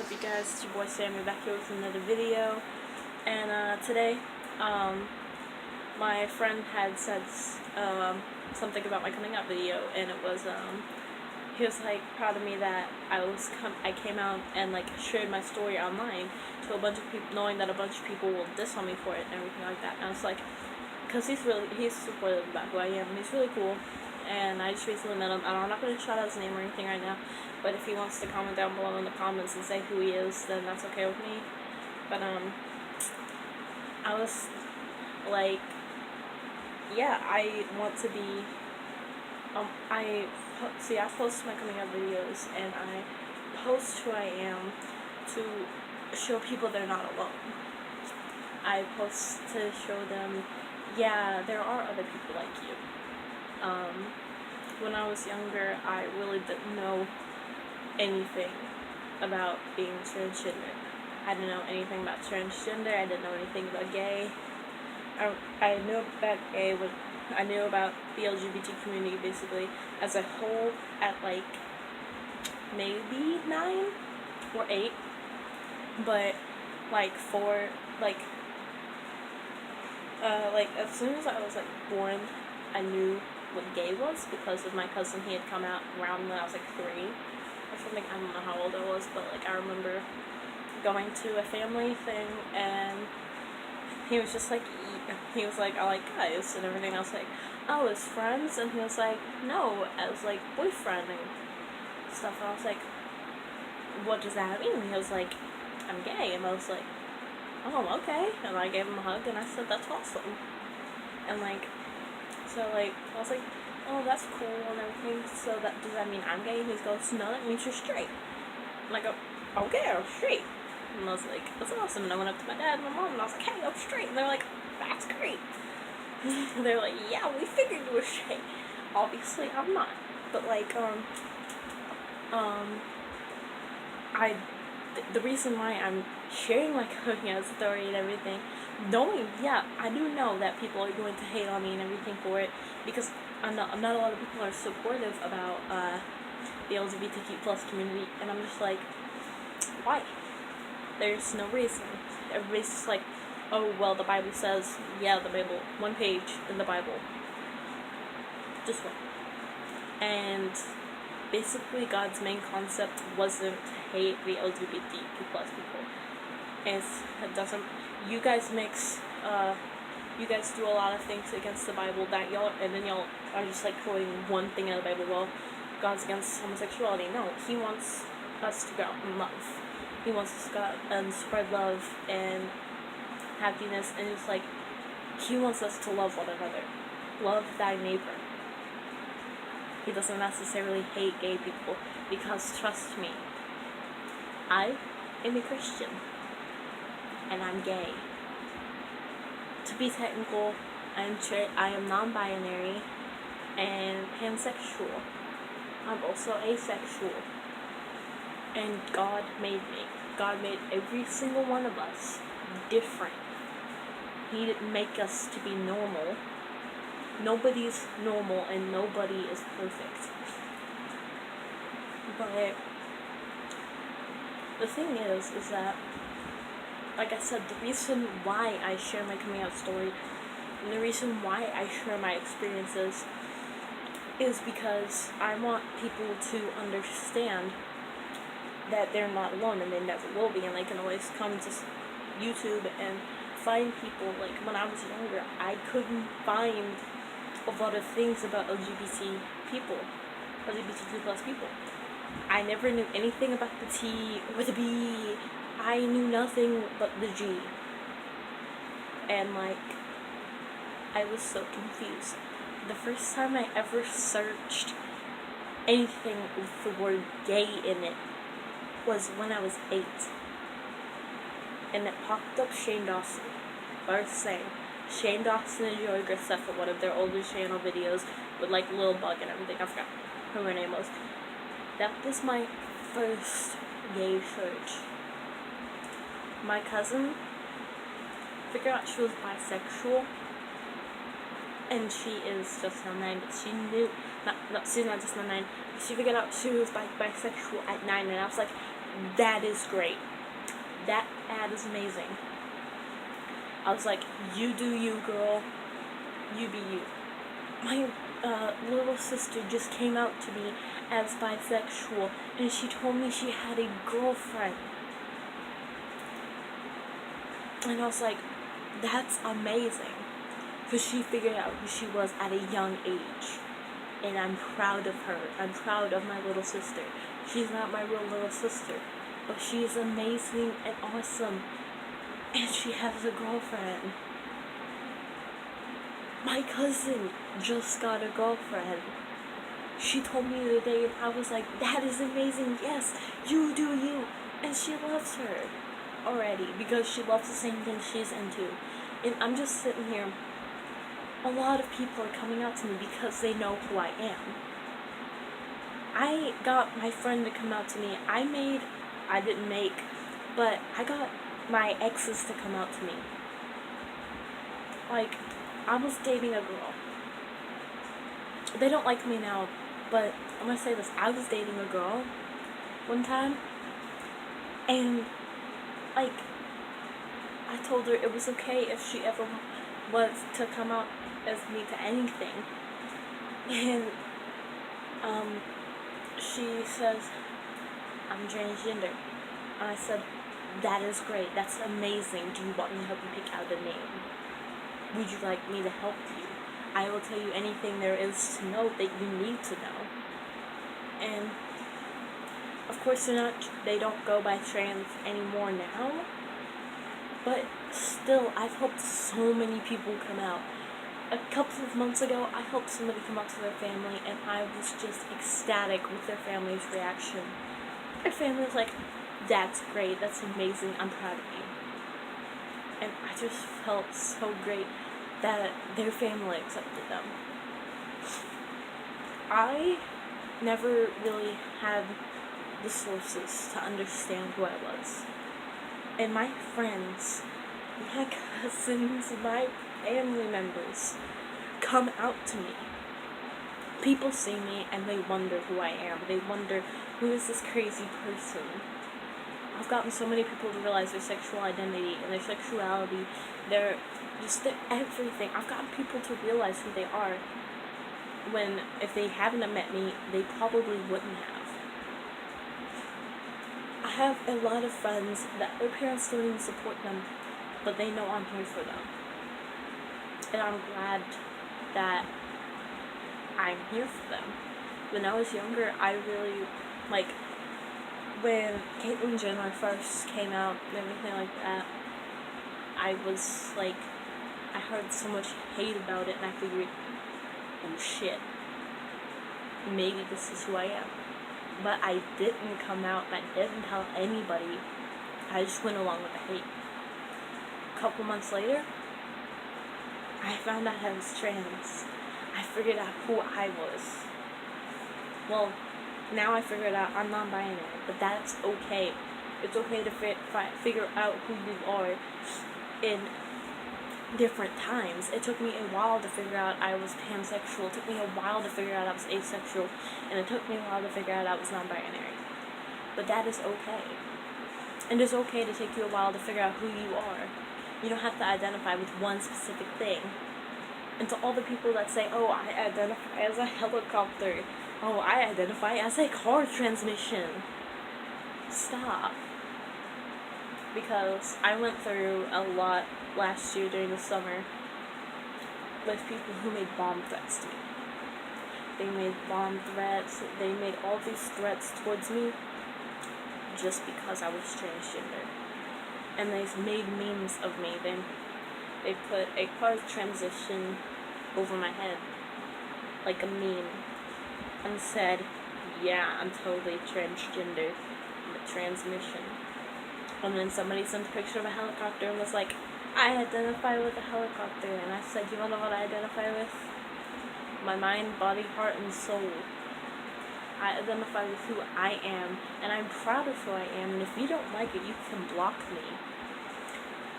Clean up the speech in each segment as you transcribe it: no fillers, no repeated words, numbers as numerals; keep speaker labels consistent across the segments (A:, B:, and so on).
A: up, you guys? It's your boy Sammy back here with another video. And today, my friend had said something about my coming out video, and it was he was like proud of me that I came out and like shared my story online to a bunch of people, knowing that a bunch of people will diss on me for it and everything like that. And I was like, because he's supportive about who I am, and he's really cool. And I just recently met him. I'm not going to shout out his name or anything right now, but if he wants to comment down below in the comments and say who he is, then that's okay with me. But I was like, yeah, I want to be, I post my coming out videos, and I post who I am to show people they're not alone. I post to show them, yeah, there are other people like you. When I was younger, I really didn't know anything about being transgender. I didn't know anything about transgender. I didn't know anything about gay. I knew about gay when I knew about the LGBT community basically as a whole at like maybe 9 or 8, but like as soon as I was like born, I knew what gay was because of my cousin. He had come out around when I was like 3 or something. I don't know how old I was, but like I remember going to a family thing, and he was just like, he was like, I like guys and everything. I was like, oh, as friends? And he was like, no, as like boyfriend and stuff. And I was like, what does that mean? And he was like, I'm gay. And I was like, oh, okay. And I gave him a hug, and I said, that's awesome. And like, so like, I was like, oh, that's cool and everything. So does that mean I'm gay? And he goes, no, that means you're straight. And I go, okay, I'm straight. And I was like, that's awesome. And I went up to my dad and my mom, and I was like, hey, I'm straight. And they're like, that's great. They're like, yeah, we figured you were straight. Obviously, I'm not. But like, the reason why I'm sharing my coming out story and everything, knowing, yeah, I do know that people are going to hate on me and everything for it, because not a lot of people are supportive about the LGBTQ plus community, and I'm just like, why? There's no reason. Everybody's just like, oh, well, the Bible says, yeah, the Bible, one page in the Bible, just one. And basically God's main concept wasn't to hate the LGBTQ plus people. It doesn't, you guys you guys do a lot of things against the Bible that and then y'all are just like quoting one thing out of the Bible, well, God's against homosexuality. No, he wants us to go out and love. He wants us to go out and spread love and happiness, and it's like, he wants us to love one another. Love thy neighbor. He doesn't necessarily hate gay people, because trust me, I am a Christian, and I'm gay. To be technical, I am non-binary and pansexual. I'm also asexual. And God made me. God made every single one of us different. He didn't make us to be normal. Nobody's normal and nobody is perfect. But the thing is that, like I said, the reason why I share my coming out story and the reason why I share my experiences is because I want people to understand that they're not alone, and they never will be, and they can always come to YouTube and find people. Like when I was younger, I couldn't find a lot of things about LGBT people, LGBTQ plus people. I never knew anything about the T or the B. I knew nothing but the G. And like, I was so confused. The first time I ever searched anything with the word gay in it was when I was 8. And it popped up Shane Dawson. First thing, Shane Dawson and Joey Graceffa, one of their older channel videos with like Lil Bug and everything. I forgot who her name was. That was my first gay search. My cousin figured out she was bisexual, and she is just now 9, but she knew, she's not just now 9, she figured out she was bisexual at 9, and I was like, that is great. That ad is amazing. I was like, you do you, girl. You be you. My little sister just came out to me as bisexual, and she told me she had a girlfriend. And I was like, that's amazing. Because she figured out who she was at a young age. And I'm proud of her. I'm proud of my little sister. She's not my real little sister, but she is amazing and awesome. And she has a girlfriend. My cousin just got a girlfriend. She told me the other day, and I was like, that is amazing. Yes, you do you. And she loves her already because she loves the same thing she's into. And I'm just sitting here. A lot of people are coming out to me because they know who I am. I got my friend to come out to me. But I got my exes to come out to me. Like, I was dating a girl. They don't like me now, but I'm gonna say this. I was dating a girl one time, and, like, I told her it was okay if she ever was to come out as me to anything. And, she says, I'm transgender. And I said, that is great. That's amazing. Do you want me to help you pick out a name? Would you like me to help you? I will tell you anything there is to know that you need to know. And of course they don't go by trans anymore now. But still, I've helped so many people come out. A couple of months ago, I helped somebody come out to their family, and I was just ecstatic with their family's reaction. Their family was like, that's great, that's amazing, I'm proud of you. And I just felt so great that their family accepted them. I never really had the sources to understand who I was. And my friends, my cousins, my family members come out to me. People see me and they wonder who I am. They wonder, who is this crazy person? I've gotten so many people to realize their sexual identity and their sexuality, their everything. I've gotten people to realize who they are when, if they haven't met me, they probably wouldn't have. I have a lot of friends that their parents don't even support them, but they know I'm here for them. And I'm glad that I'm here for them. When I was younger, I really, like, when Caitlyn Jenner first came out and everything like that, I was like, I heard so much hate about it, and I figured, oh shit, maybe this is who I am. But I didn't come out, and I didn't tell anybody. I just went along with the hate. A couple months later, I found out I was trans. I figured out who I was. Well, now I figured out I'm non-binary, but that's okay. It's okay to figure out who you are in different times. It took me a while to figure out I was pansexual. It took me a while to figure out I was asexual. And it took me a while to figure out I was non-binary. But that is okay. And it's okay to take you a while to figure out who you are. You don't have to identify with one specific thing. And to all the people that say, oh, I identify as a helicopter. Oh, I identify as a car transmission. Stop. Because I went through a lot last year during the summer with people who made bomb threats to me. They made bomb threats. They made all these threats towards me just because I was transgender. And they made memes of me. They put a car transition over my head, like a meme, and said, yeah, I'm totally transgender. I'm a transmission. And then somebody sent a picture of a helicopter and was like, I identify with a helicopter. And I said, you wanna know what I identify with? My mind, body, heart, and soul. I identify with who I am, and I'm proud of who I am, and if you don't like it, you can block me.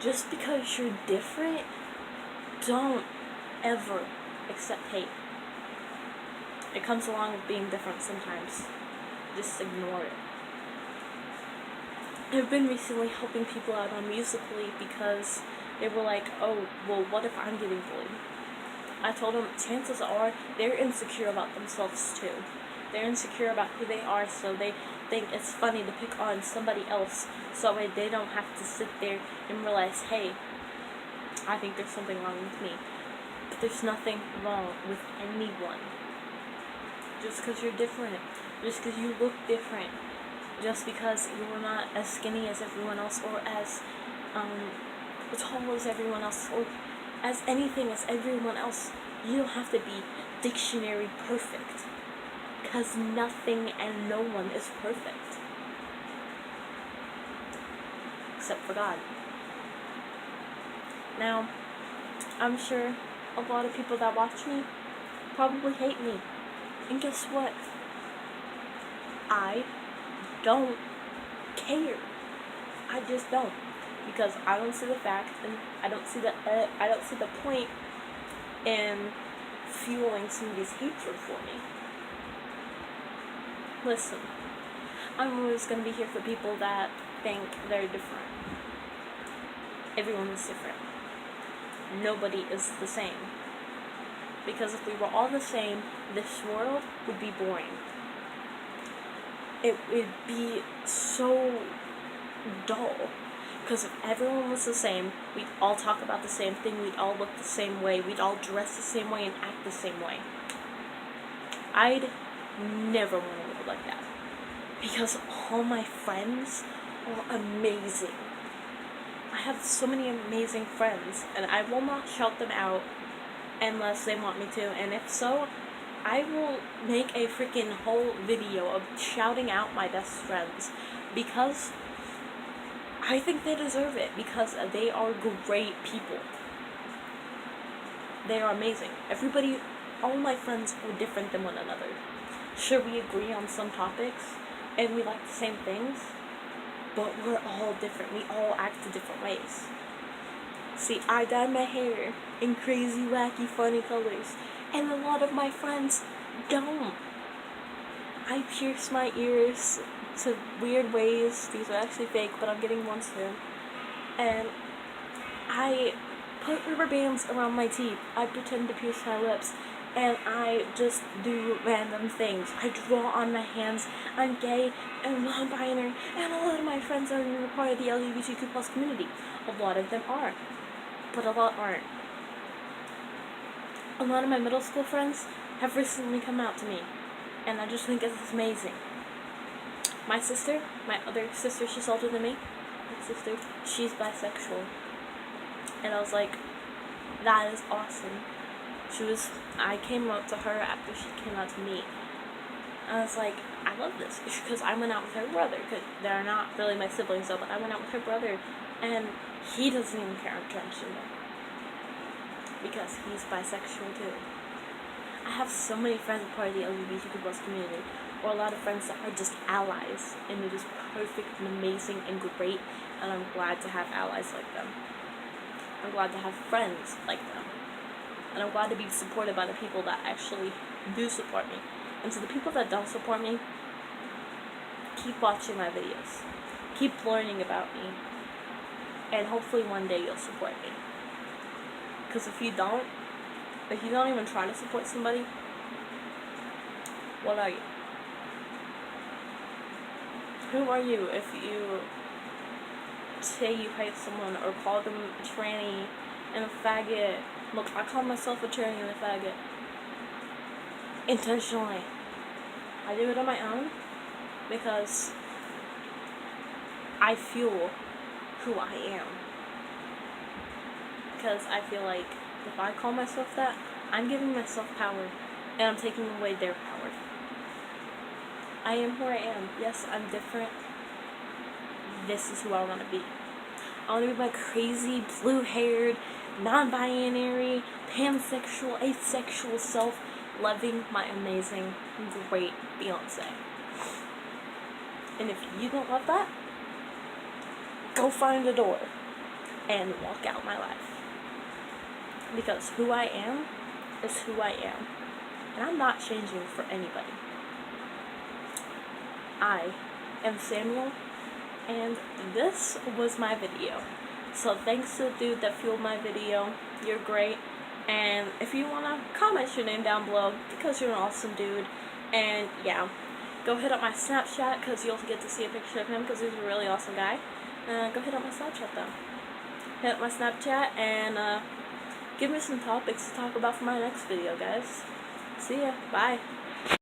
A: Just because you're different, don't ever accept hate. It comes along with being different sometimes. Just ignore it. I've been recently helping people out on Musical.ly because they were like, oh, well, what if I'm getting bullied? I told them chances are they're insecure about themselves too. They're insecure about who they are, so they think it's funny to pick on somebody else, so that they don't have to sit there and realize, hey, I think there's something wrong with me. But there's nothing wrong with anyone. Just because you're different, just because you look different, just because you're not as skinny as everyone else, or as tall as everyone else, or as anything as everyone else, you don't have to be dictionary perfect. Because nothing and no one is perfect. Except for God. Now, I'm sure a lot of people that watch me probably hate me. And guess what? I don't care. I just don't. Because I don't see the fact, and I don't see the point in fueling somebody's hatred for me. Listen, I'm always going to be here for people that think they're different. Everyone is different. Nobody is the same. Because if we were all the same, this world would be boring. It would be so dull. Because if everyone was the same, we'd all talk about the same thing, we'd all look the same way, we'd all dress the same way and act the same way. I'd never want to live like that. Because all my friends are amazing. I have so many amazing friends, and I will not shout them out unless they want me to, and if so, I will make a freaking whole video of shouting out my best friends, because I think they deserve it, because they are great people. They are amazing. All my friends are different than one another. Sure, we agree on some topics, and we like the same things, but we're all different. We all act in different ways. See, I dye my hair in crazy, wacky, funny colors, and a lot of my friends don't. I pierce my ears to weird ways. These are actually fake, but I'm getting one soon. And I put rubber bands around my teeth. I pretend to pierce my lips. And I just do random things. I draw on my hands. I'm gay and non-binary, and a lot of my friends are even a part of the LGBTQ plus community. A lot of them are, but a lot aren't. A lot of my middle school friends have recently come out to me, and I just think it's amazing. My sister, my other sister, she's older than me. My sister, she's bisexual, and I was like, that is awesome. I came up to her after she came out to me. I was like, I love this, because I went out with her brother, because they're not really my siblings though, but I went out with her brother, and he doesn't even care I'm transgender, because he's bisexual too. I have so many friends a part of the LGBTQ plus community, or a lot of friends that are just allies, and it is perfect and amazing and great, and I'm glad to have allies like them. I'm glad to have friends like them. And I'm glad to be supported by the people that actually do support me. And to the people that don't support me, keep watching my videos. Keep learning about me. And hopefully one day you'll support me. Because if you don't even try to support somebody, what are you? Who are you if you say you hate someone or call them a tranny and a faggot? Look, I call myself a tranny and a faggot. Intentionally. I do it on my own because I fuel who I am. Because I feel like if I call myself that, I'm giving myself power and I'm taking away their power. I am who I am. Yes, I'm different. This is who I want to be. I want to be my crazy, blue-haired, non-binary, pansexual, asexual self, loving my amazing, great Beyonce. And if you don't love that, go find a door and walk out my life. Because who I am is who I am. And I'm not changing for anybody. I am Samuel, and this was my video. So thanks to the dude that fueled my video. You're great. And if you want to comment your name down below, because you're an awesome dude. And yeah, go hit up my Snapchat, because you'll get to see a picture of him, because he's a really awesome guy. Go hit up my Snapchat though. Hit up my Snapchat and give me some topics to talk about for my next video, guys. See ya. Bye.